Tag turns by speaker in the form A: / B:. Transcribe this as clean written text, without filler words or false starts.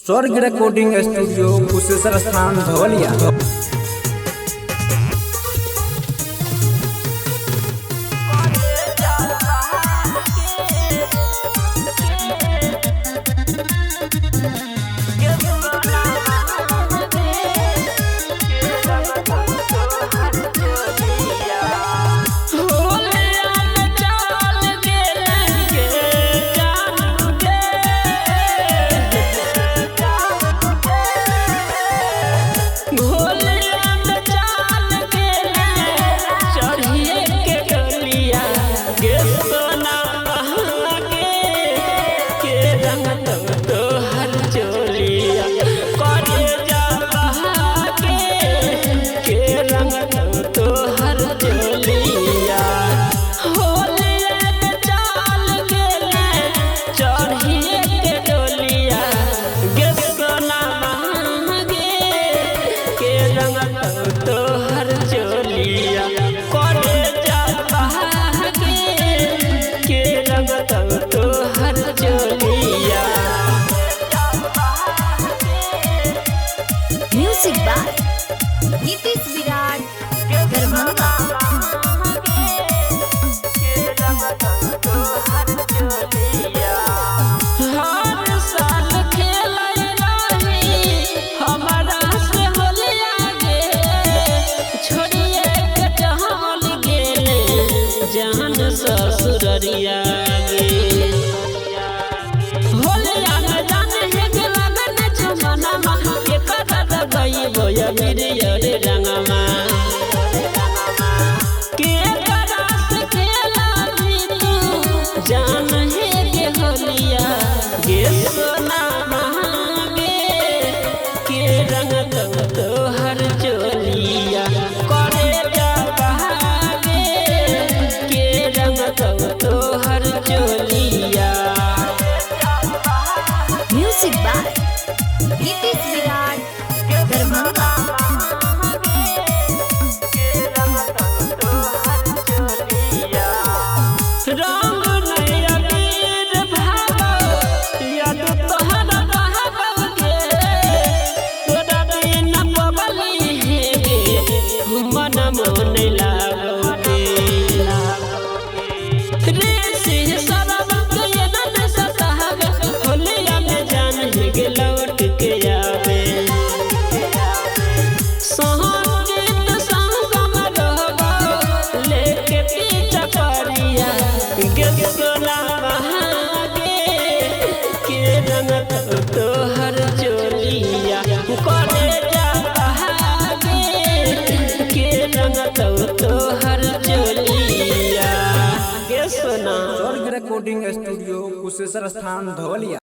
A: स्वर्ग recording studio Kusheshwar स्थान धवलिया।
B: Music by Nitish विराट दरभंगा।
C: हर साल खेलय रही हमारा से होलिया गे, छोड़िए के जहान गेले जहान ससुररिया गे। होलिया में जाने है के लगन जमाना के कदर गई बोया मेरे रे रंगमा के करास खेला भी तू जान है के होलिया गे सोना मांगे के रंग तो हर चोलिया करे जा बहागे के रंग तो हर चोलिया।
B: म्यूजिक बाय नीतीश विराट दरभंगा।
C: रंग नया वीर भागो याद तोहरा बहागो गे, तोरा बिन पगली हे मन मन लागो गे। रे से सरब के नन सतावे होलिया में जान हे लौट के आवे। सोहरित संगम रहबो लेके पीछा परिया गे सोना बहागे के रंग तो हर चोलिया करे जा बहागे के रंग तो हर चोलिया गे सोना।
A: स्वर्ग रिकॉर्डिंग स्टूडियो कुशेश्वर स्थान धवलिया।